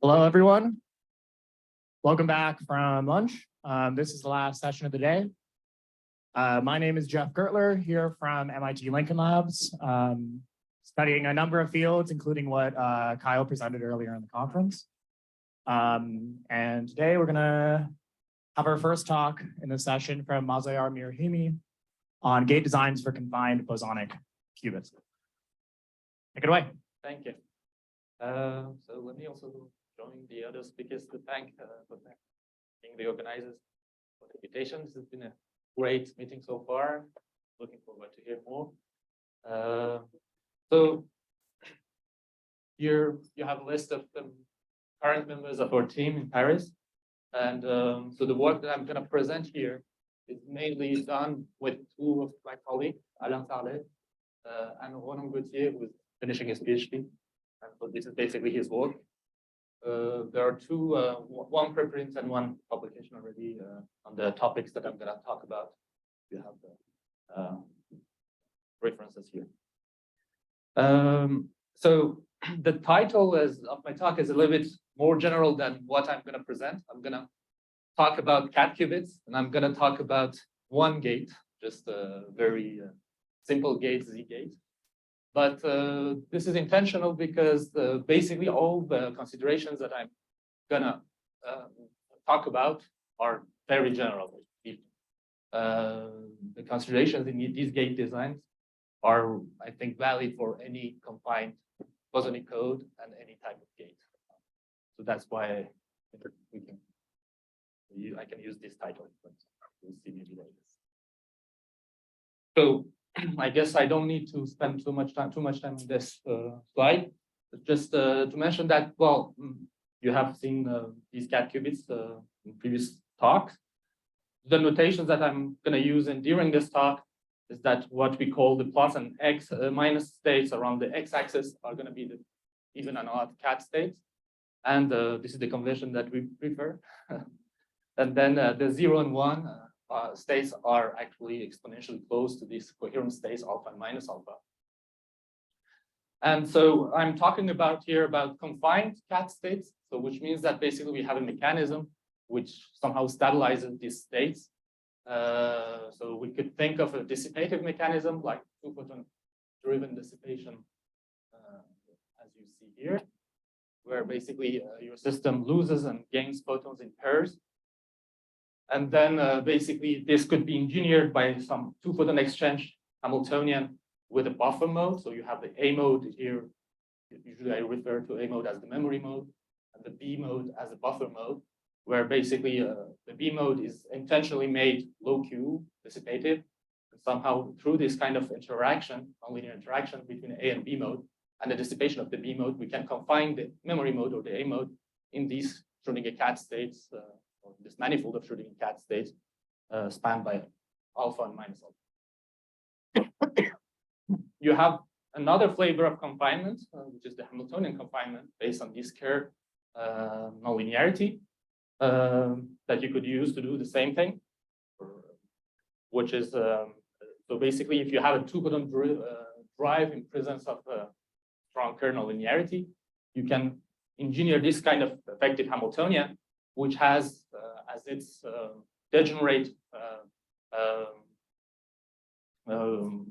Hello, everyone. Welcome back from lunch. This is the last session of the day. My name is Jeff Gertler, here from MIT Lincoln Labs, studying a number of fields, including what Kyle presented earlier in the conference. And today we're going to have our first talk in this session from Mazyar Mirrahimi on gate designs for confined bosonic qubits. Take it away. Thank you. So let me also join the other speakers to thank for being the organizers for the invitation. This has been a great meeting so far. Looking forward to hear more. So here you have a list of the current members of our team in Paris. And so the work that I'm going to present here is mainly done with two of my colleagues, Alain Sarlet and Ronan Gauthier, who is finishing his PhD. And so this is basically his work. There are two, one preprint and one publication already on the topics that I'm going to talk about. You have the references here. So the title of my talk is a little bit more general than what I'm going to present. I'm going to talk about cat qubits, and I'm going to talk about one gate, just a very simple gate, Z gate. But this is intentional because basically all the considerations that I'm going to talk about are very general. The considerations in these gate designs are, I think, valid for any confined bosonic code and any type of gate. So that's why I can use this title. But we'll see maybe later. So I guess I don't need to spend too much time on this slide. But just to mention that, well, you have seen these cat qubits in previous talks. The notations that I'm going to use during this talk is that what we call the plus and x minus states around the x-axis are going to be the even and odd cat states. And this is the convention that we prefer. And then the 0 and 1 states are actually exponentially close to these coherent states, alpha and minus alpha. And so I'm talking about here about confined cat states, so which means that basically we have a mechanism which somehow stabilizes these states. So we could think of a dissipative mechanism like two-photon driven dissipation, as you see here, where basically your system loses and gains photons in pairs. And then basically this could be engineered by some two-photon exchange Hamiltonian with a buffer mode. So you have the A mode here. Usually I refer to A mode as the memory mode and the B mode as a buffer mode, where basically the B mode is intentionally made low Q, dissipative. And somehow through this kind of interaction, nonlinear interaction between A and B mode and the dissipation of the B mode, we can confine the memory mode or the A mode in these Schrödinger cat states, or this manifold of Schrödinger cat states spanned by alpha and minus alpha. You have another flavor of confinement, which is the Hamiltonian confinement based on this Kerr nonlinearity that you could use to do the same thing, which is, so basically if you have a two-photon drive in presence of strong Kerr nonlinearity, you can engineer this kind of effective Hamiltonian, which has as its degenerate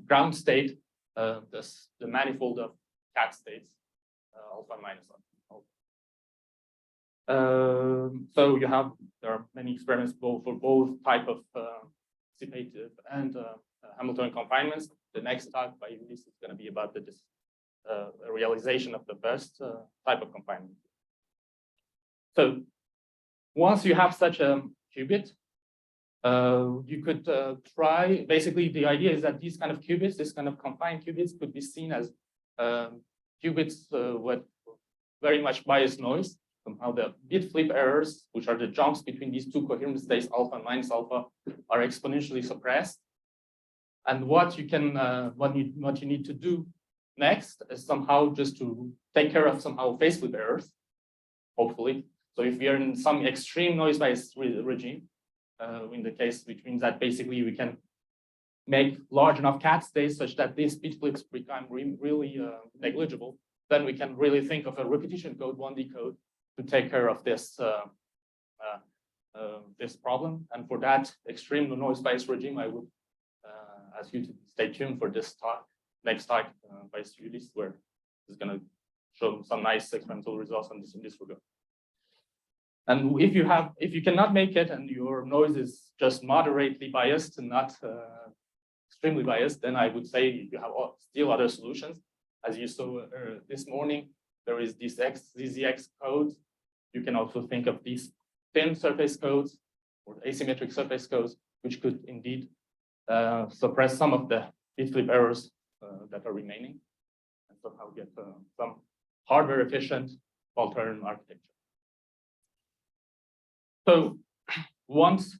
ground state the manifold of cat states, alpha and minus alpha. So you have, there are many experiments for both type of dissipative and Hamiltonian confinements. The next talk by Ulyss is going to be about the realization of the best type of confinement. So once you have such a qubit, you could try, basically the idea is that these kind of qubits, this kind of confined qubits could be seen as qubits with very much biased noise. Somehow the bit flip errors, which are the jumps between these two coherent states, alpha and minus alpha, are exponentially suppressed. And what you can, what you need to do next is somehow just to take care of somehow phase flip errors, hopefully. So if we are in some extreme noise bias regime, in the case, which means that basically we can make large enough cat states such that these bit flips become really negligible, then we can really think of a repetition code, 1D code, to take care of this this problem. And for that extreme noise-based regime, I would ask you to stay tuned for this talk, next talk by Julius, where it's going to show some nice experimental results on this in this regard. And if you cannot make it and your noise is just moderately biased and not extremely biased, then I would say you have still other solutions. As you saw this morning, there is this ZZX code. You can also think of these thin surface codes or asymmetric surface codes, which could indeed suppress some of the bit flip errors that are remaining, and somehow get some hardware efficient fault-tolerant architecture. So once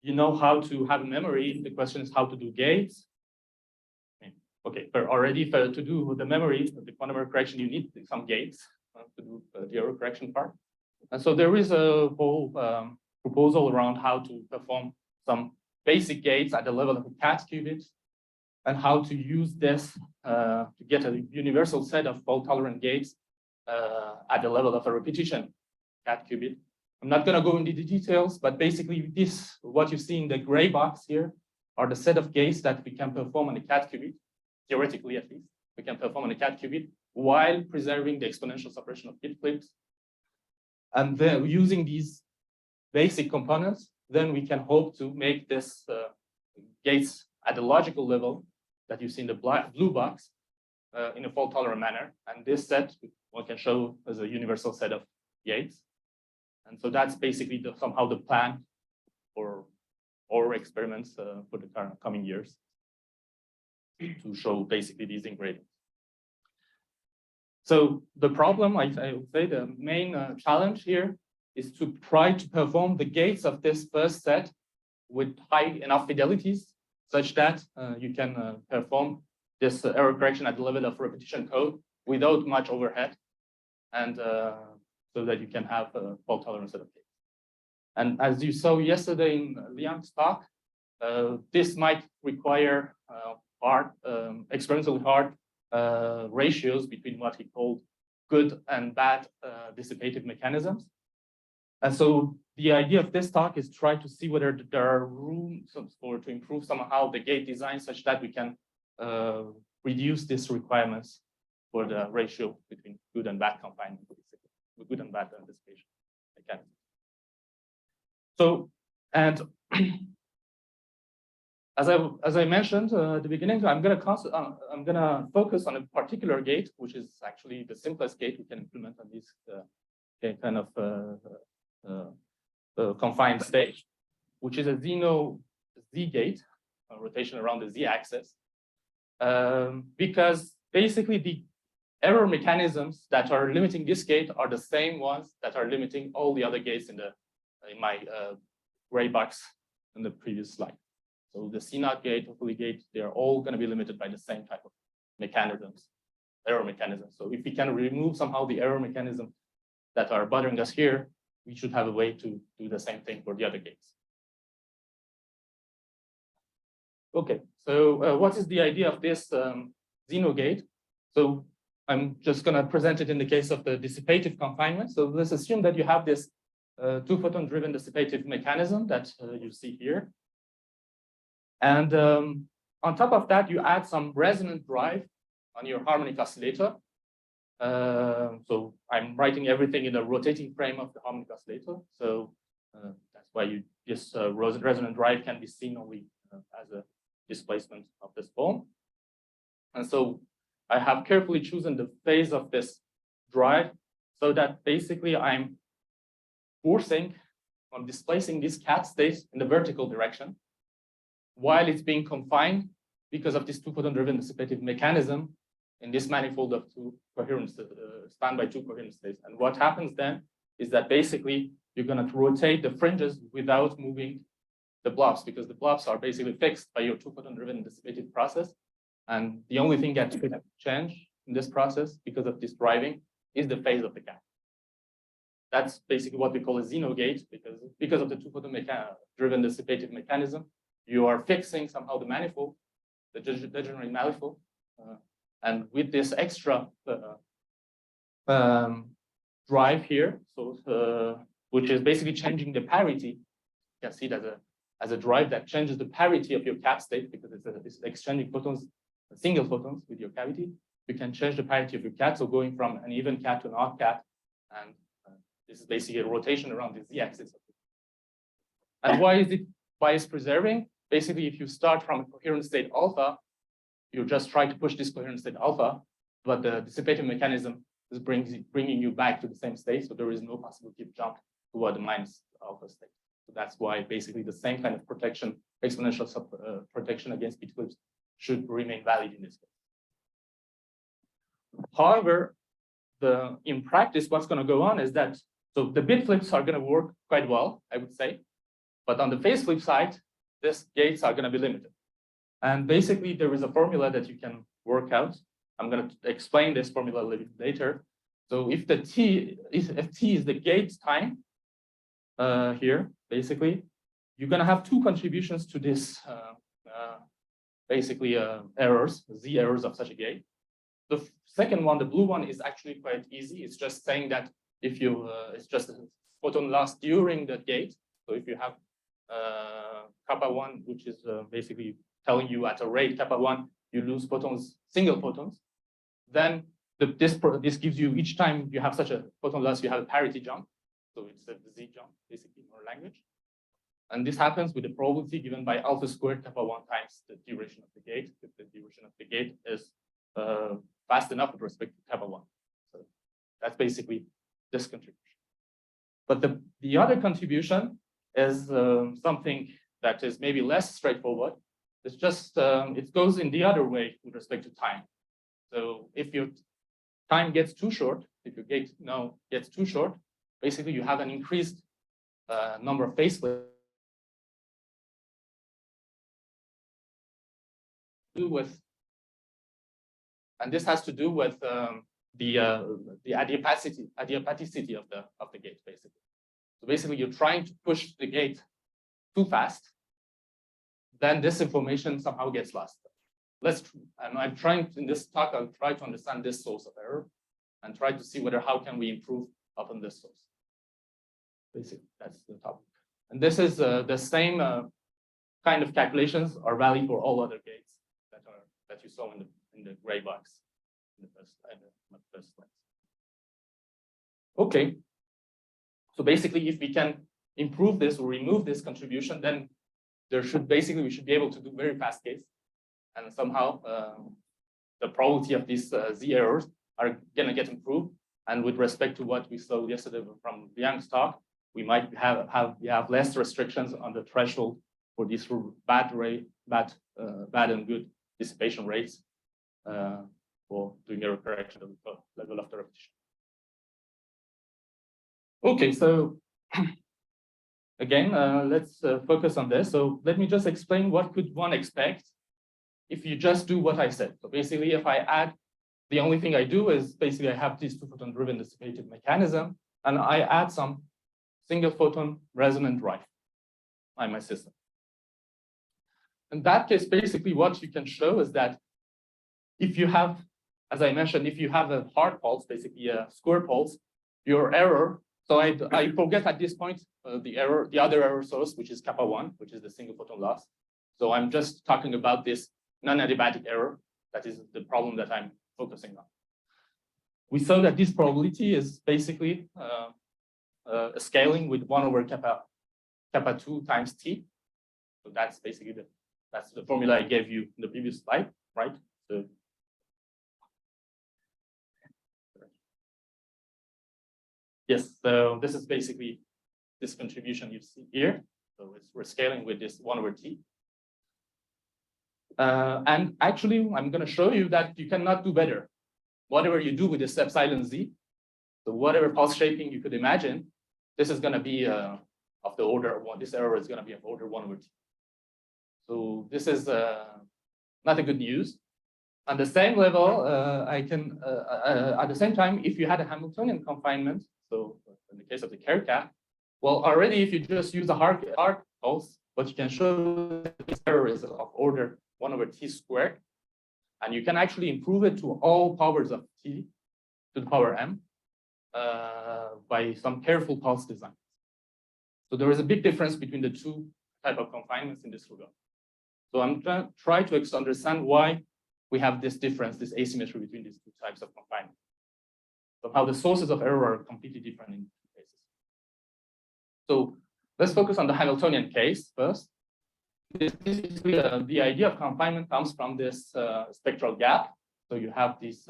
you know how to have memory, the question is how to do gates. Okay, to do the memory, the quantum error correction, you need some gates to do the error correction part. And so there is a whole proposal around how to perform some basic gates at the level of a cat qubit, and how to use this to get a universal set of fault-tolerant gates at the level of a repetition cat qubit. I'm not going to go into the details, but basically what you see in the gray box here are the set of gates that we can perform on a cat qubit, theoretically at least. We can perform on a cat qubit while preserving the exponential suppression of bit flips. And then using these basic components, then we can hope to make this gates at the logical level that you see in the blue box in a fault-tolerant manner. And this set one can show as a universal set of gates. And so that's basically somehow the plan or experiments for the coming years to show basically these ingredients. So the problem, I would say the main challenge here is to try to perform the gates of this first set with high enough fidelities such that you can perform this error correction at the level of repetition code without much overhead, and so that you can have a fault tolerant set of gates. And as you saw yesterday in Liang's talk, this might require experimentally hard ratios between what he called good and bad dissipative mechanisms. And so the idea of this talk is try to see whether there are rooms to improve somehow the gate design such that we can reduce these requirements for the ratio between good and bad confinement, good and bad dissipation mechanism. So, and as I mentioned at the beginning, I'm gonna focus on a particular gate, which is actually the simplest gate we can implement on this kind of confined state, which is a Zeno Z gate, a rotation around the Z axis, because basically the error mechanisms that are limiting this gate are the same ones that are limiting all the other gates in my gray box in the previous slide. So the C0 gate, Hopefully gate, they're all going to be limited by the same type of mechanisms, error mechanisms. So if we can remove somehow the error mechanisms that are bothering us here, we should have a way to do the same thing for the other gates. Okay, so what is the idea of this Zeno gate? So I'm just going to present it in the case of the dissipative confinement. So let's assume that you have this two-photon driven dissipative mechanism that you see here. And on top of that, you add some resonant drive on your harmonic oscillator. So I'm writing everything in a rotating frame of the harmonic oscillator. So that's why this resonant drive can be seen only as a displacement of this bone. And so I have carefully chosen the phase of this drive so that basically I'm forcing on displacing this cat state in the vertical direction while it's being confined because of this two-photon driven dissipative mechanism in this manifold of two coherent spanned by two coherent states. And what happens then is that basically you're going to rotate the fringes without moving the blobs, because the blobs are basically fixed by your two-photon driven dissipative process. And the only thing that could change in this process because of this driving is the phase of the cat. That's basically what we call a Zeno gate, because of the two-photon driven dissipative mechanism, you are fixing somehow the manifold, the degenerate manifold, and with this extra drive here, which is basically changing the parity. You can see it as a drive that changes the parity of your cat state because it's exchanging photons, single photons with your cavity. You can change the parity of your cat, so going from an even cat to an odd cat, and this is basically a rotation around the z-axis. And why is it bias preserving? Basically, if you start from a coherent state alpha, you just try to push this coherent state alpha, but the dissipative mechanism is bringing you back to the same state, so there is no possibility of jump toward the minus alpha state. So that's why basically the same kind of protection, exponential protection against bit flips should remain valid in this case. However, in practice, what's going to go on is that, so the bit flips are going to work quite well, I would say, but on the phase flip side, these gates are going to be limited. And basically, there is a formula that you can work out. I'm going to explain this formula a little bit later. So if t is the gate time here, basically, you're going to have two contributions to this, errors, z errors of such a gate. The second one, the blue one, is actually quite easy. It's just saying that if you, it's just a photon loss during the gate. So if you have kappa 1, which is basically telling you at a rate kappa 1, you lose photons, single photons, then this gives you, each time you have such a photon loss, you have a parity jump. So it's a z jump, basically, in our language. And this happens with the probability given by alpha squared kappa 1 times the duration of the gate, if the duration of the gate is fast enough with respect to kappa 1. So that's basically this contribution. But the other contribution is something that is maybe less straightforward. It's just, it goes in the other way with respect to time. So if your time gets too short, if your gate now gets too short, basically you have an increased number of phase flips. And this has to do with the adiabaticity of the gate, basically. So basically, you're trying to push the gate too fast, then this information somehow gets lost. And I'm trying to, in this talk, I'll try to understand this source of error and try to see how can we improve upon this source. Basically, that's the topic. And this is the same kind of calculations are valid for all other gates that you saw in the gray box in the first slide. Okay. So basically, if we can improve this or remove this contribution, then we should be able to do very fast gates, and somehow the probability of these z errors are going to get improved. And with respect to what we saw yesterday from Liang's talk, we might have less restrictions on the threshold for these bad and good dissipation rates for doing error correction at the level of the repetition. Okay, so again, let's focus on this. So let me just explain what could one expect if you just do what I said. So basically, if I add, the only thing I do is basically I have this two-photon driven dissipative mechanism, and I add some single photon resonant drive on my system. In that case, basically what you can show is that if you have, as I mentioned, if you have a hard pulse, basically a square pulse, your error, so I forget at this point the other error source, which is kappa 1, which is the single photon loss. So I'm just talking about this non-adiabatic error. That is the problem that I'm focusing on. We saw that this probability is basically scaling with 1 over kappa 2 times t. So that's basically that's the formula I gave you in the previous slide, right? So yes, so this is basically this contribution you see here. So we're scaling with this 1 over t. And actually, I'm going to show you that you cannot do better. Whatever you do with this epsilon z, so whatever pulse shaping you could imagine, this is going to be of the order of 1. This error is going to be of order 1 over t. So this is not a good news. On the same level, at the same time, if you had a Hamiltonian confinement, so in the case of the Kerka, well, already if you just use a hard pulse, what you can show this error is of order 1 over t squared, and you can actually improve it to all powers of t to the power m. by some careful pulse design. So there is a big difference between the two type of confinements in this regard. So I'm trying to understand why we have this difference, this asymmetry between these two types of confinement. So how the sources of error are completely different in two cases. So let's focus on the Hamiltonian case first. The idea of confinement comes from this spectral gap. So you have this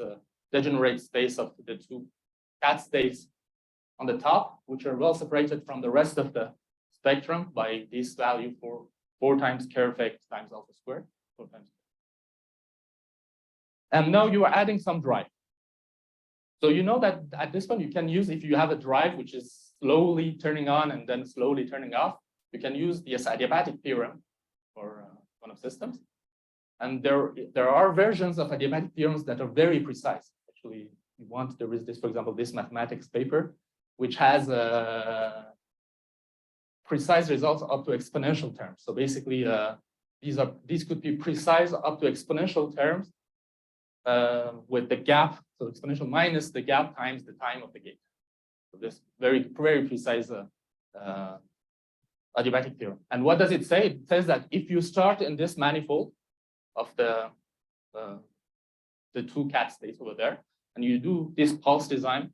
degenerate space of the two cat states on the top, which are well separated from the rest of the spectrum by this value for 4 times Kerr effect times alpha squared. 4 times. And now you are adding some drive. So you know that at this point you can use, if you have a drive which is slowly turning on and then slowly turning off, you can use the adiabatic theorem for quantum systems. And there are versions of adiabatic theorems that are very precise. Actually, there is this, for example, this mathematics paper, which has precise results up to exponential terms. So basically, these could be precise up to exponential terms with the gap, so exponential minus the gap times the time of the gate. So this very precise adiabatic theorem. And what does it say? It says that if you start in this manifold of the two cat states over there, and you do this pulse design,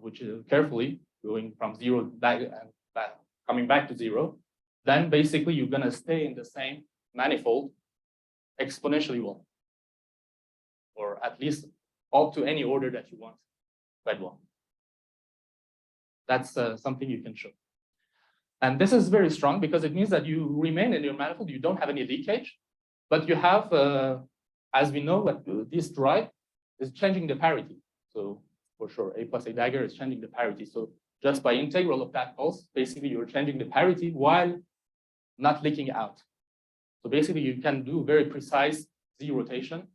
which is carefully going from 0 back and back, coming back to 0, then basically you're going to stay in the same manifold exponentially well, or at least up to any order that you want quite well. That's something you can show. And this is very strong because it means that you remain in your manifold, you don't have any leakage, but you have, as we know, that this drive is changing the parity. So for sure, A plus A dagger is changing the parity. So just by integral of that pulse, basically you're changing the parity while not leaking out. So basically you can do very precise Z rotation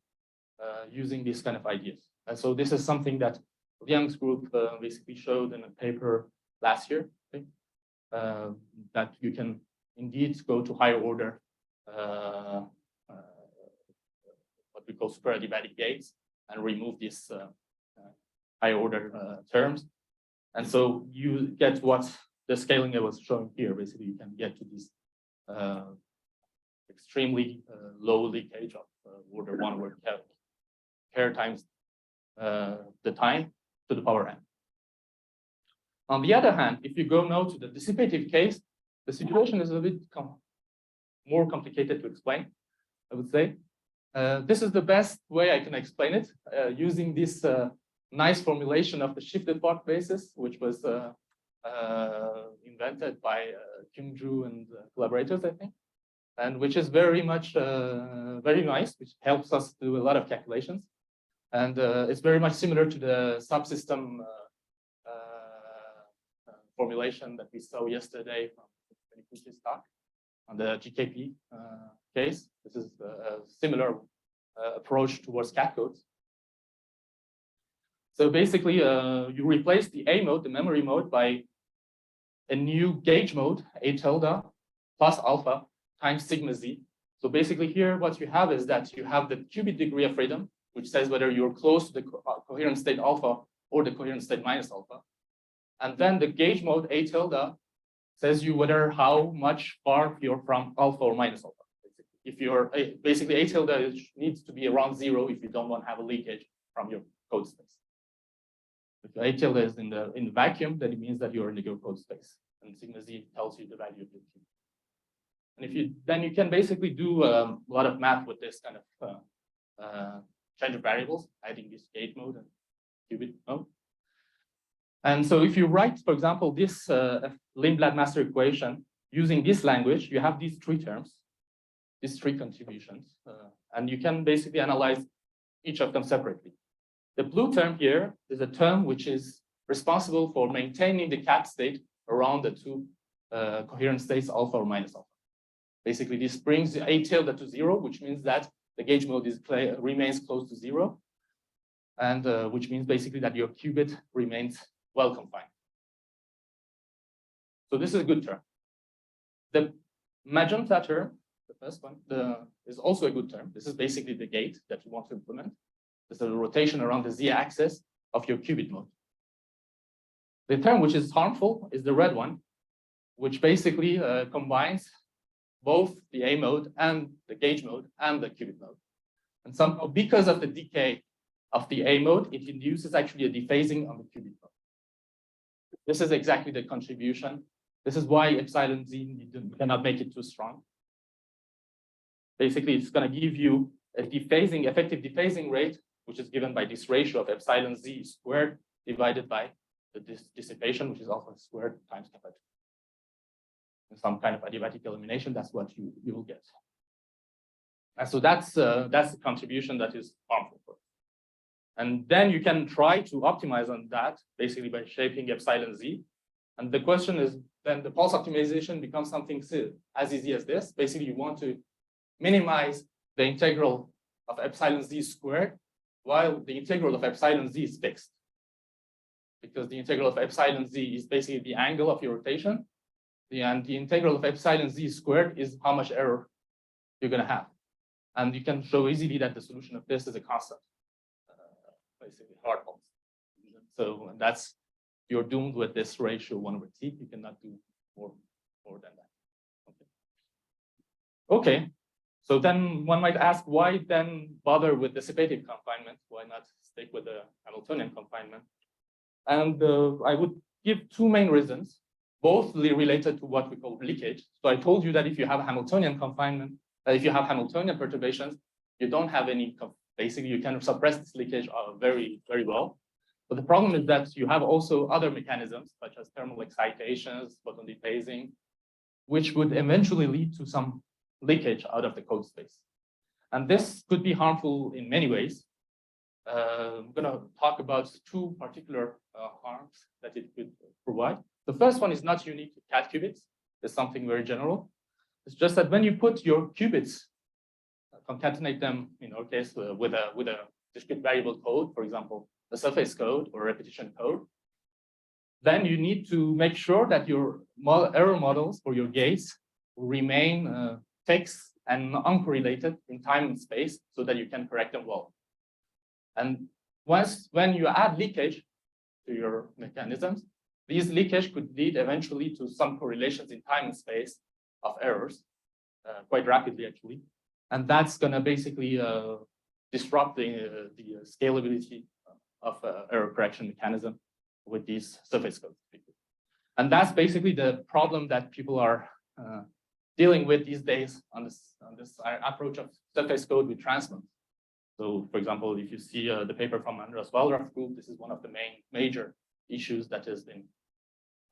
using these kind of ideas. And so this is something that Young's group basically showed in a paper last year, I think, that you can indeed go to higher order, what we call super adiabatic gates, and remove these higher order terms. And so you get what the scaling I was showing here. Basically, you can get to this extremely low leakage of order 1 where Kerr times the time to the power n. On the other hand, if you go now to the dissipative case, the situation is a bit more complicated to explain, I would say. This is the best way I can explain it, using this nice formulation of the shifted part basis, which was invented by Kyung-Ju and collaborators, I think, and which is very much very nice, which helps us do a lot of calculations. And it's very much similar to the subsystem formulation that we saw yesterday from Penikuchi's talk on the GKP case. This is a similar approach towards cat codes. So basically, you replace the A mode, the memory mode, by a new gauge mode, A tilde plus alpha times sigma Z. So basically here, what you have is that you have the qubit degree of freedom, which says whether you're close to the coherent state alpha or the coherent state minus alpha. And then the gauge mode A tilde says you whether how much far you're from alpha or minus alpha. If you're basically A tilde needs to be around 0 if you don't want to have a leakage from your code space. If A tilde is in the vacuum, then it means that you're in the your code space, and sigma Z tells you the value of your qubit. And if you then you can basically do a lot of math with this kind of change of variables, adding this gauge mode and qubit mode. And so if you write, for example, this Lindblad master equation using this language, you have these 3 terms, these 3 contributions, and you can basically analyze each of them separately. The blue term here is a term which is responsible for maintaining the cat state around the 2 coherent states, alpha or minus alpha. Basically, this brings the A tilde to 0, which means that the gauge mode remains close to 0, and which means basically that your qubit remains well confined. So this is a good term. The magenta term, the first one, is also a good term. This is basically the gate that you want to implement. This is a rotation around the z-axis of your qubit mode. The term which is harmful is the red one, which basically combines both the A mode and the gauge mode and the qubit mode. And somehow, because of the decay of the A mode, it induces actually a dephasing on the qubit mode. This is exactly the contribution. This is why epsilon z, you cannot make it too strong. Basically, it's going to give you a dephasing, effective dephasing rate, which is given by this ratio of epsilon z squared divided by the dissipation, which is alpha squared times kappa 2. In some kind of adiabatic elimination, that's what you will get. And so that's the contribution that is harmful for us. And then you can try to optimize on that, basically by shaping epsilon z. And the question is, then the pulse optimization becomes something as easy as this. Basically, you want to minimize the integral of epsilon z squared, while the integral of epsilon z is fixed. Because the integral of epsilon z is basically the angle of your rotation. And the integral of epsilon z squared is how much error you're going to have. And you can show easily that the solution of this is a constant, basically hard pulse. So that's, you're doomed with this ratio 1/t. You cannot do more than that. Okay. So then one might ask, why then bother with dissipative confinement? Why not stick with the Hamiltonian confinement? And I would give two main reasons, both related to what we call leakage. So I told you that if you have Hamiltonian confinement, if you have Hamiltonian perturbations, you don't have any, basically you can suppress this leakage very, very well. But the problem is that you have also other mechanisms, such as thermal excitations, boson dephasing, which would eventually lead to some leakage out of the code space. And this could be harmful in many ways. I'm going to talk about two particular harms that it could provide. The first one is not unique to cat qubits. It's something very general. It's just that when you put your qubits, concatenate them, in our case, with a discrete variable code, for example, a surface code or a repetition code, then you need to make sure that your error models for your gates remain fixed and uncorrelated in time and space so that you can correct them well. And when you add leakage to your mechanisms, these leakage could lead eventually to some correlations in time and space of errors, quite rapidly actually. And that's going to basically disrupt the scalability of error correction mechanism with these surface codes. And that's basically the problem that people are dealing with these days on this approach of surface code with transmons. So, for example, if you see the paper from Andreas Wallraff group, this is one of the major issues that has been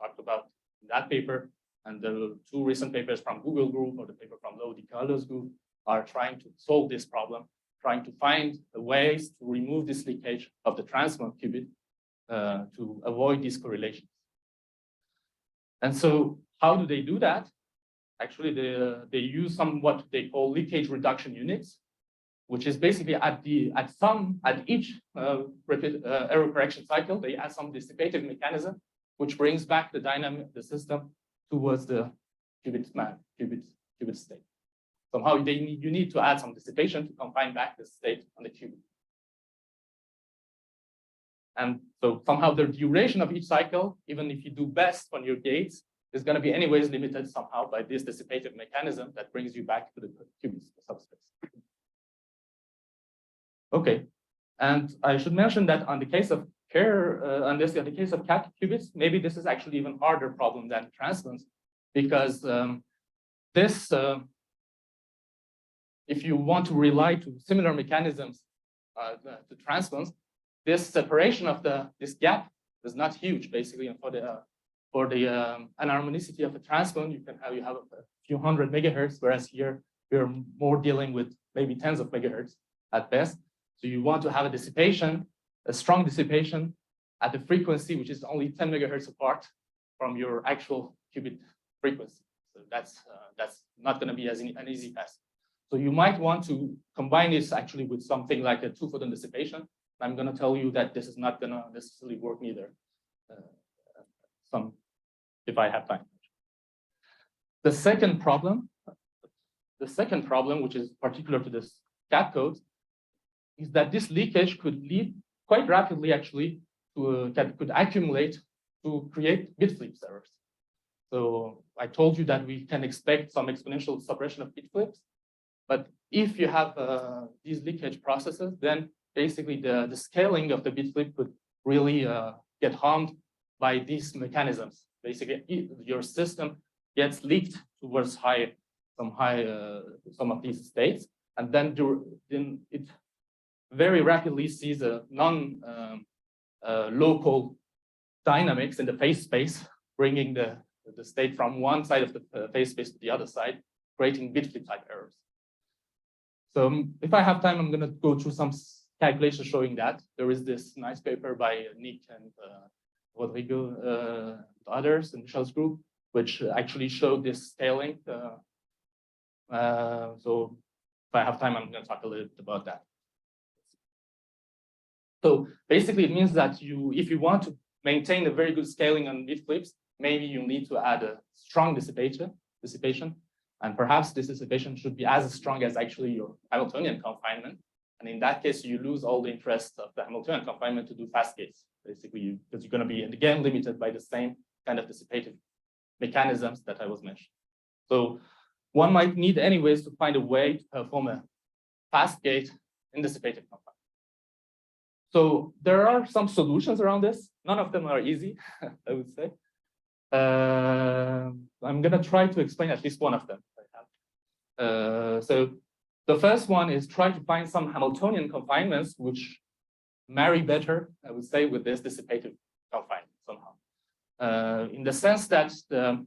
talked about in that paper. And the two recent papers from Google group or the paper from Lo Di Carlo's group are trying to solve this problem, trying to find ways to remove this leakage of the transmon qubit to avoid these correlations. And so how do they do that? Actually, they use what they call leakage reduction units, which is basically at each error correction cycle, they add some dissipative mechanism, which brings back the system towards the qubit state. Somehow you need to add some dissipation to confine back the state on the qubit. And so somehow the duration of each cycle, even if you do best on your gates, is going to be anyways limited somehow by this dissipative mechanism that brings you back to the qubit subspace. Okay, and I should mention that on the case of the case of cat qubits, maybe this is actually even harder problem than transmons, because if you want to rely to similar mechanisms to transmons, this separation of this gap is not huge, basically, and for the anharmonicity of a transmon, you have a few hundred megahertz, whereas here we're more dealing with maybe tens of megahertz at best. So you want to have a strong dissipation at the frequency, which is only 10 megahertz apart from your actual qubit frequency. So that's not going to be an easy task. So you might want to combine this actually with something like a 2-photon dissipation. I'm going to tell you that this is not going to necessarily work neither. If I have time. The second problem, which is particular to this cat code, is that this leakage could lead quite rapidly actually to could accumulate to create bit flips errors. So I told you that we can expect some exponential suppression of bit flips, but if you have these leakage processes, then basically the scaling of the bit flip could really get harmed by these mechanisms. Basically, your system gets leaked towards some of these states, and then it very rapidly sees a non-local dynamics in the phase space, bringing the state from one side of the phase space to the other side, creating bit flip type errors. So if I have time, I'm going to go through some calculations showing that. There is this nice paper by Nick and Rodrigo, others in Michel's group, which actually showed this scaling. So if I have time, I'm going to talk a little bit about that. So basically, it means that if you want to maintain a very good scaling on bit flips, maybe you need to add a strong dissipation, and perhaps this dissipation should be as strong as actually your Hamiltonian confinement. And in that case, you lose all the interest of the Hamiltonian confinement to do fast gates, basically, because you're going to be again limited by the same kind of dissipative mechanisms that I was mentioning. So one might need anyways to find a way to perform a fast gate in dissipative confinement. So there are some solutions around this. None of them are easy, I would say. I'm going to try to explain at least one of them. So the first one is try to find some Hamiltonian confinements which marry better, I would say, with this dissipative confinement somehow. In the sense that the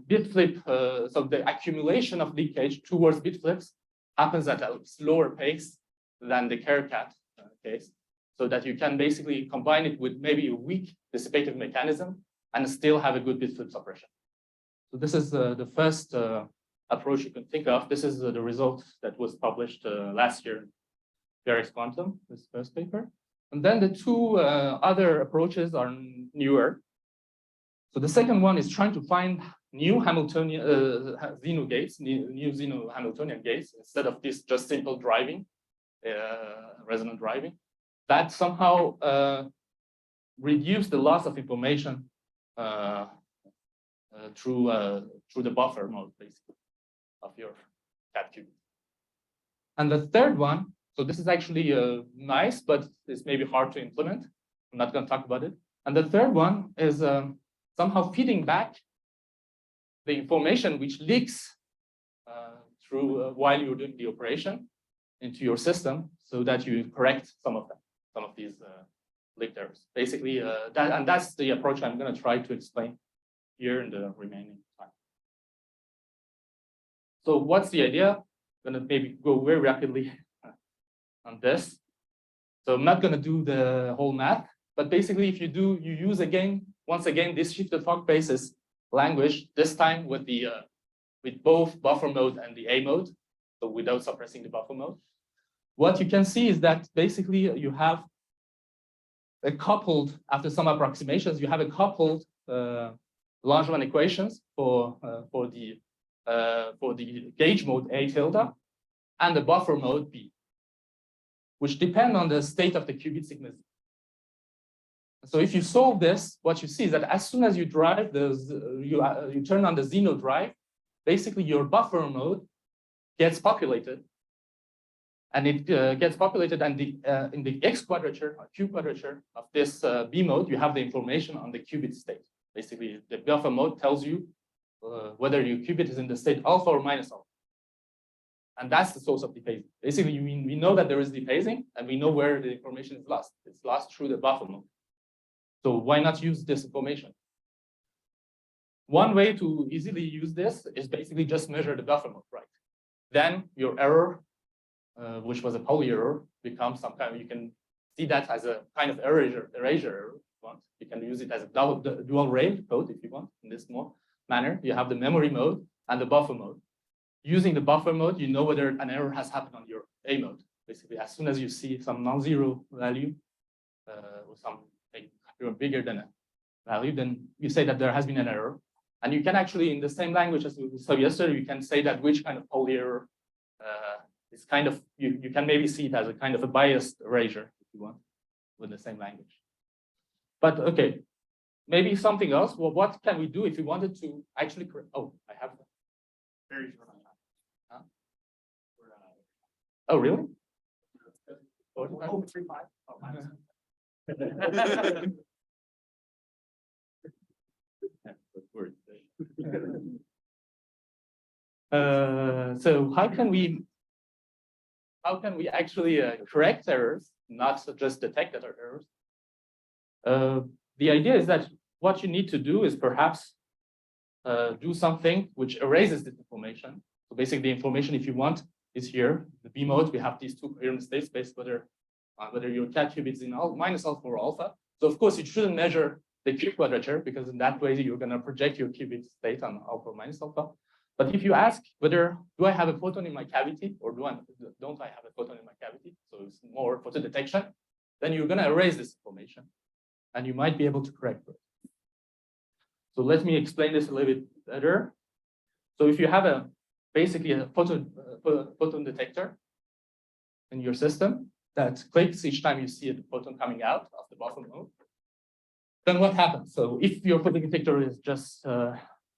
bit flip, so the accumulation of leakage towards bit flips happens at a slower pace than the Kerr-Cat case, so that you can basically combine it with maybe a weak dissipative mechanism and still have a good bit flip suppression. So this is the first approach you can think of. This is the result that was published last year in Various Quantum, this first paper. And then the two other approaches are newer. So the second one is trying to find new Hamiltonian Zeno gates, new Zeno Hamiltonian gates, instead of this just simple driving, resonant driving, that somehow reduce the loss of information through the buffer mode, basically, of your cat qubit. And the third one, so this is actually nice, but it's maybe hard to implement. I'm not going to talk about it. And the third one is somehow feeding back the information which leaks through while you're doing the operation into your system, so that you correct some of these leaked errors. Basically, that's the approach I'm going to try to explain here in the remaining time. So what's the idea? I'm going to maybe go very rapidly on this. So I'm not going to do the whole math, but basically, if you use once again this shifted fog basis language, this time with both buffer mode and the A mode, so without suppressing the buffer mode. What you can see is that basically you have a coupled, after some approximations, you have a coupled Langevin equations for the gauge mode A tilde and the buffer mode B, which depend on the state of the qubit sigma Z. So if you solve this, what you see is that as soon as you drive you turn on the Zeno drive, basically your buffer mode gets populated. And it gets populated, and in the X quadrature or Q quadrature of this B mode, you have the information on the qubit state. Basically, the buffer mode tells you whether your qubit is in the state alpha or minus alpha. And that's the source of dephasing. Basically, we know that there is dephasing, and we know where the information is lost. It's lost through the buffer mode. So why not use this information? One way to easily use this is basically just measure the buffer mode, right? Then your error, which was a poly error, becomes some kind of, you can see that as a kind of erasure error if you want. You can use it as a dual rail code if you want, in this manner. You have the memory mode and the buffer mode. Using the buffer mode, you know whether an error has happened on your A mode. Basically, as soon as you see some non-zero value, or something bigger than a value, then you say that there has been an error. And you can actually, in the same language as we saw yesterday, you can say that which kind of poly error is kind of, you can maybe see it as a kind of a biased erasure, if you want, with the same language. But okay, maybe something else. Well, what can we do if we wanted to actually correct? Oh, I have Very short on time. Huh? We're, Oh, really? oh, 3.5. Oh, minus. So how can we actually correct errors, not just detect that are errors? The idea is that what you need to do is perhaps do something which erases this information. So basically, the information, if you want, is here. The B mode, we have these two coherent states based whether your cat qubit is in minus alpha or alpha. So of course, you shouldn't measure the Q quadrature because in that way you're going to project your qubit state on alpha or minus alpha. But if you ask whether do I have a photon in my cavity or don't I have a photon in my cavity, so it's more photon detection, then you're going to erase this information, and you might be able to correct it. So let me explain this a little bit better. So if you have basically a photon detector in your system that clicks each time you see a photon coming out of the boson mode, then what happens? So if your photon detector is just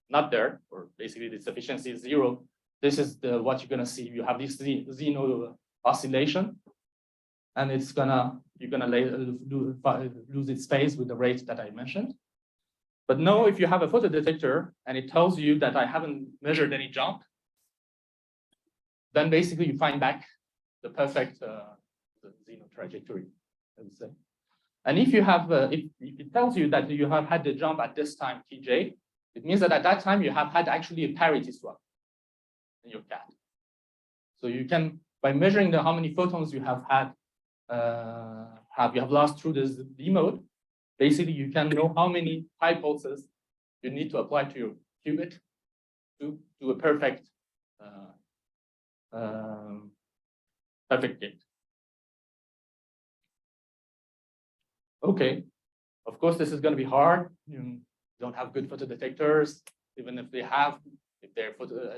not there, or basically its efficiency is 0, this is what you're gonna see. You have this Z node oscillation, and you're gonna lose its phase with the rate that I mentioned. But now, if you have a photodetector and it tells you that I haven't measured any jump, then basically you find back the perfect Z node trajectory, I would say. And if you have, if it tells you that you have had the jump at this time Tj, it means that at that time you have had actually a parity swap in your cat. So you can, by measuring how many photons you have had, you have lost through this B mode, basically you can know how many pi pulses you need to apply to your qubit to do a perfect perfect gate. Okay, of course this is going to be hard. You don't have good photodetectors, even if they have. If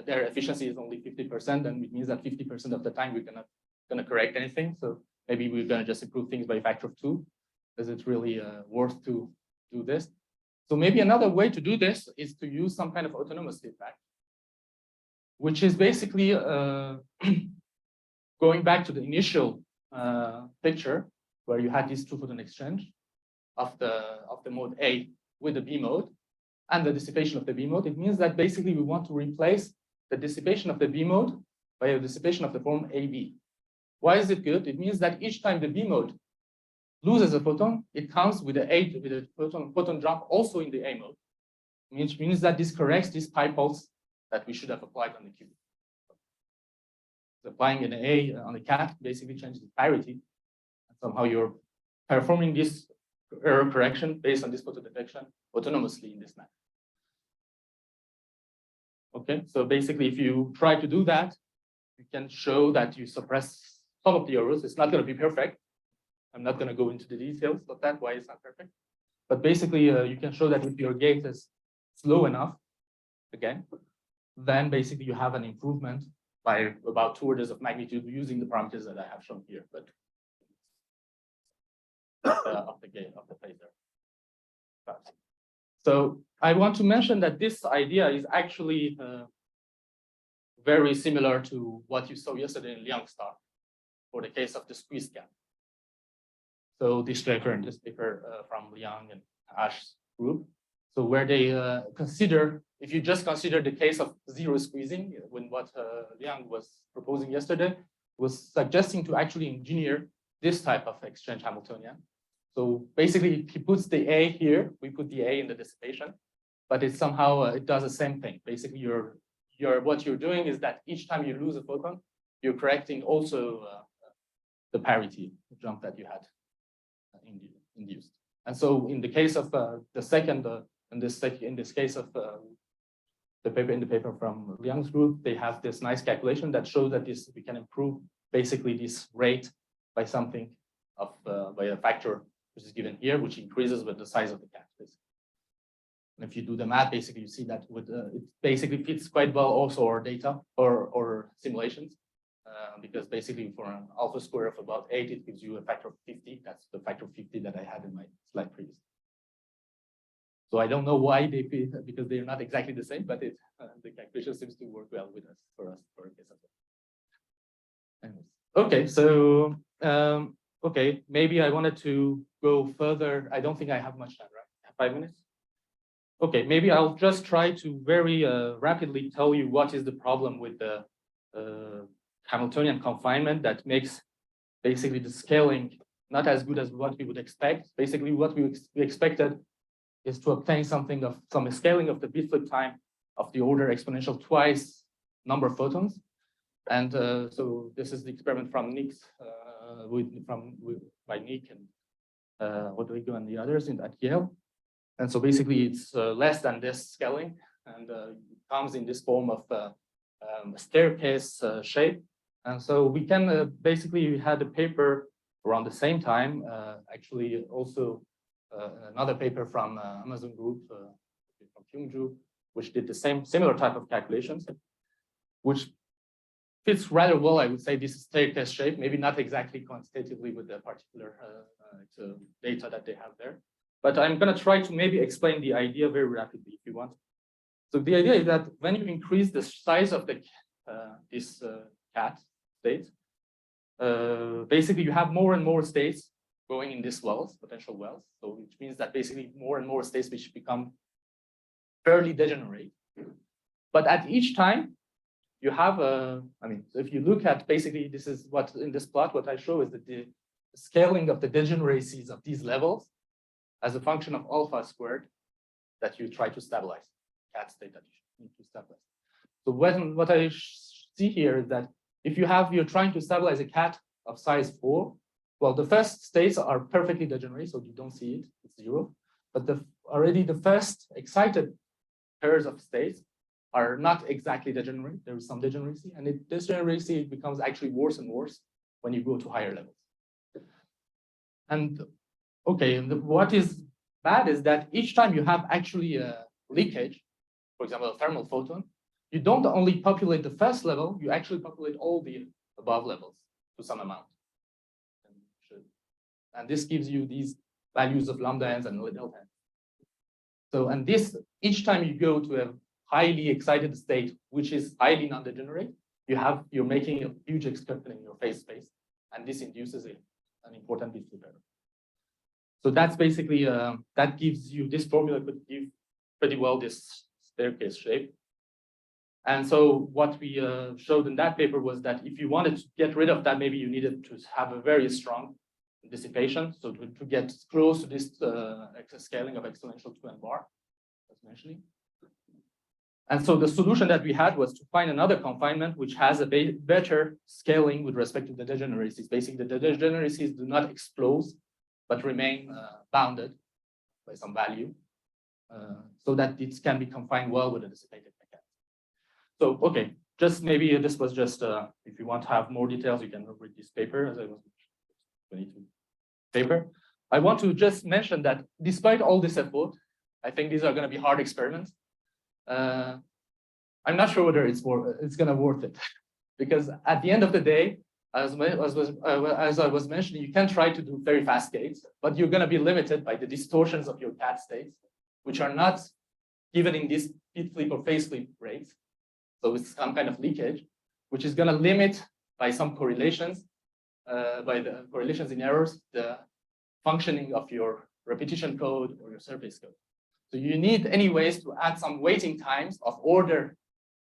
their efficiency is only 50%, then it means that 50% of the time we're gonna correct anything. So maybe we're gonna just improve things by a factor of 2. Is it really worth to do this? So maybe another way to do this is to use some kind of autonomous feedback, which is basically going back to the initial picture where you had this two photon exchange of the mode A with the B mode and the dissipation of the B mode. It means that basically we want to replace the dissipation of the B mode by a dissipation of the form AB. Why is it good? It means that each time the B mode loses a photon, it counts with a photon drop also in the A mode, which means that this corrects this pi pulse that we should have applied on the qubit. So applying an A on the cat basically changes the parity, and somehow you're performing this error correction based on this photon detection autonomously in this manner. Okay, so basically, if you try to do that, you can show that you suppress some of the errors. It's not going to be perfect. I'm not going to go into the details of that, why it's not perfect. But basically, you can show that if your gate is slow enough, again, then basically you have an improvement by about 2 orders of magnitude using the parameters that I have shown here, but of the gate, of the phasor. So I want to mention that this idea is actually very similar to what you saw yesterday in Liang's talk for the case of the squeeze gap. So this paper from Liang and Ash's group, so where they consider, if you just consider the case of zero squeezing, when what Liang was proposing yesterday was suggesting to actually engineer this type of exchange Hamiltonian. So basically, he puts the A here. We put the A in the dissipation, but it somehow it does the same thing. Basically, what you're doing is that each time you lose a photon, you're correcting also the parity jump that you had induced. And so, in the case of the second, in this case of the paper from Liang's group, they have this nice calculation that shows that we can improve basically this rate by something of by a factor which is given here, which increases with the size of the cat. And if you do the math, basically you see that it basically fits quite well also our data or simulations, because basically for an alpha square of about 8, it gives you a factor of 50. That's the factor of 50 that I had in my slide previously. So I don't know why they because they're not exactly the same, but the calculation seems to work well with us for a case as well. Anyways. Okay, so okay, maybe I wanted to go further. I don't think I have much time, right? 5 minutes. Okay, maybe I'll just try to very rapidly tell you what is the problem with the Hamiltonian confinement that makes basically the scaling not as good as what we would expect. Basically, what we expected is to obtain something of some scaling of the bit flip time of the order exponential twice number of photons. And so this is the experiment from Nick's by Nick and Rodrigo and the others at Yale. And so basically it's less than this scaling, and it comes in this form of a staircase shape. And so we can basically we had a paper around the same time, actually also another paper from Amazon Group, from Kyungju, which did the similar type of calculations, which fits rather well, I would say, this staircase shape, maybe not exactly quantitatively with the particular data that they have there. But I'm going to try to maybe explain the idea very rapidly if you want. So the idea is that when you increase the size of the this cat state, basically you have more and more states going in these wells, potential wells. So which means that basically more and more states which become fairly degenerate. But at each time, you have I mean, so if you look at basically this is what in this plot, what I show is that the scaling of the degeneracies of these levels as a function of alpha squared that you try to stabilize, cat state that you need to stabilize. So what I see here is that if you're trying to stabilize a cat of size 4, well, the first states are perfectly degenerate, so you don't see it, it's 0. But already the first excited pairs of states are not exactly degenerate. There is some degeneracy, and this degeneracy becomes actually worse and worse when you go to higher levels. And okay, and what is bad is that each time you have actually a leakage, for example, a thermal photon, you don't only populate the first level, you actually populate all the above levels to some amount. And this gives you these values of lambda n's and delta n. So, and this, each time you go to a highly excited state, which is highly non-degenerate, you're making a huge experiment in your phase space, and this induces an important bit flip error. So that's basically, that gives you, this formula could give pretty well this staircase shape. And so what we showed in that paper was that if you wanted to get rid of that, maybe you needed to have a very strong dissipation. So to get close to this scaling of exponential 2n bar, as mentioning. And so the solution that we had was to find another confinement which has a better scaling with respect to the degeneracies. Basically, the degeneracies do not explode, but remain bounded by some value, so that it can be confined well with a dissipative mechanism. So, okay, just maybe this was just, if you want to have more details, you can read this paper, as I was 22 paper. I want to just mention that despite all this effort, I think these are going to be hard experiments. I'm not sure whether it's going to worth it, because at the end of the day, as I was mentioning, you can try to do very fast gates, but you're going to be limited by the distortions of your cat states, which are not given in this bit flip or phase flip rates. So it's some kind of leakage, which is going to limit by some correlations, by the correlations in errors, the functioning of your repetition code or your surface code. So you need anyways to add some waiting times of order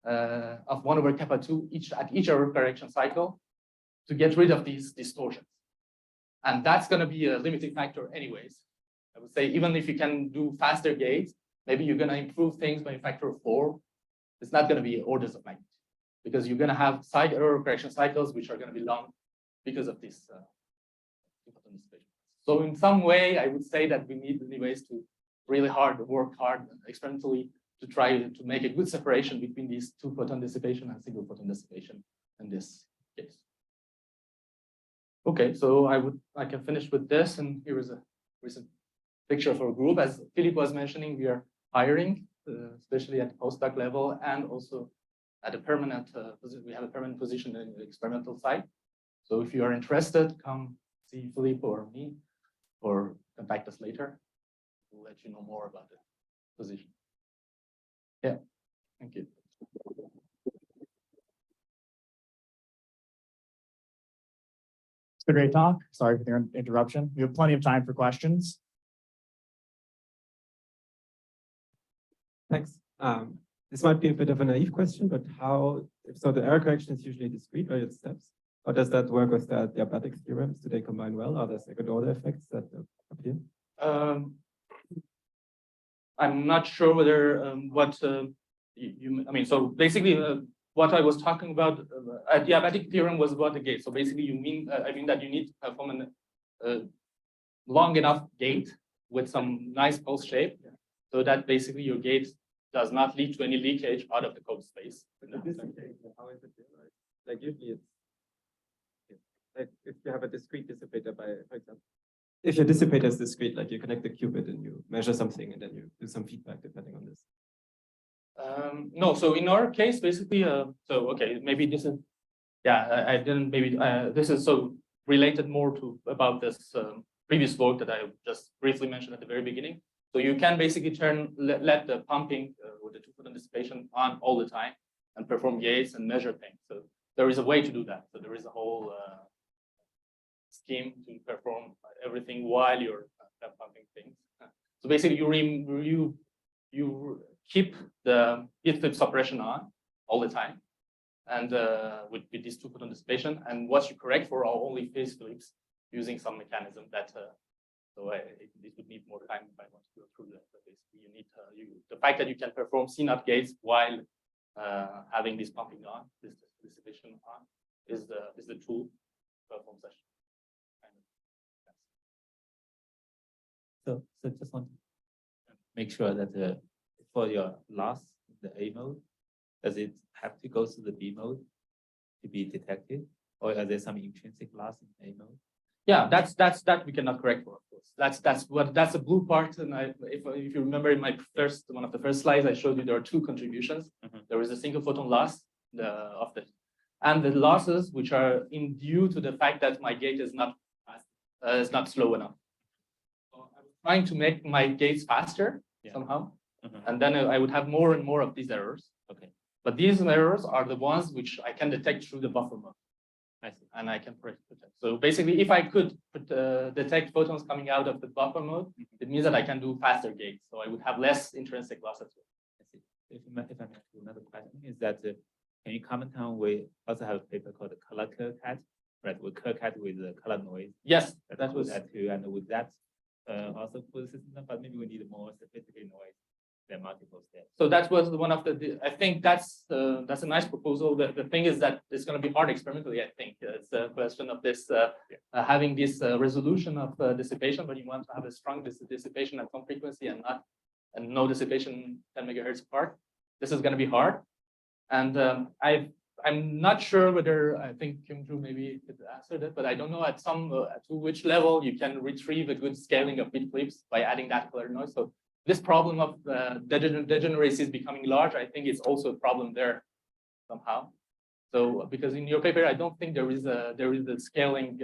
of 1 over kappa 2 at each error correction cycle to get rid of these distortions. And that's going to be a limiting factor anyways. I would say even if you can do faster gates, maybe you're going to improve things by a factor of 4. It's not going to be orders of magnitude, because you're going to have side error correction cycles which are going to be long because of this. So in some way, I would say that we need anyways to really work hard experimentally to try to make a good separation between these 2 photon dissipation and single photon dissipation in this case. Okay, so I can finish with this, and here is a recent picture of our group. As Philippe was mentioning, we are hiring, especially at postdoc level, and also at a permanent we have a permanent position in the experimental site. So if you are interested, come see Philippe or me, or contact us later. We'll let you know more about it. position. Yeah, thank you. It's a great talk. Sorry for the interruption. We have plenty of time for questions. Thanks. This might be a bit of a naive question, but so the error correction is usually discrete, right? It's steps. How does that work with the diabatic theorems? Do they combine well? Are there second order effects that appear? I'm not sure whether I mean, so basically what I was talking about, a diabatic theorem was about the gate. So basically I mean that you need to perform a long enough gate with some nice pulse shape, so that basically your gate does not lead to any leakage out of the code space. How is it realized? Like usually it's like if you have a discrete dissipator for example, if your dissipator is discrete, like you connect the qubit and you measure something and then you do some feedback depending on this. No, so in our case, basically, okay, maybe this is, yeah, I didn't, maybe this is so related more to about this previous work that I just briefly mentioned at the very beginning. So you can basically let the pumping with the two-photon dissipation on all the time and perform gates and measure things. So there is a way to do that. So there is a whole scheme to perform everything while you're pumping things. So basically, you keep the heat flip suppression on all the time, and with this two-photon dissipation. And what you correct for are only phase flips using some mechanism that. This would need more time if I want to go through that. But basically, you need the fact that you can perform CNOT gates while having this pumping on, this dissipation on, is the tool to perform such. So just want to make sure that for your loss, the A mode, does it have to go through the B mode to be detected, or are there some intrinsic loss in A mode? Yeah, that we cannot correct for, of course. That's the blue part. And if you remember in my one of the first slides, I showed you there are two contributions. There is a single photon loss and the losses which are due to the fact that my gate is not slow enough. So I'm trying to make my gates faster somehow, and then I would have more and more of these errors. Okay, but these errors are the ones which I can detect through the buffer mode. I see. And I can protect. So basically, if I could detect photons coming out of the buffer mode, it means that I can do faster gates. So I would have less intrinsic loss as well. I see. If I may ask another question, is that can you comment on, we also have a paper called the color Kerkat, right? With Kerkat with the color noise. Yes, that was that too, and with that also for the system, but maybe we need more sophisticated noise. Multiple steps. So that was one of I think that's a nice proposal. The thing is that it's going to be hard experimentally. I think it's a question of this having this resolution of dissipation, but you want to have a strong dissipation at some frequency and no dissipation 10 megahertz apart. This is going to be hard, and I'm not sure whether I think Kim Drew maybe could answer that, but I don't know to which level you can retrieve a good scaling of bit flips by adding that color noise. So this problem of degeneracy is becoming large. I think it's also a problem there somehow. So because in your paper, I don't think there is a scaling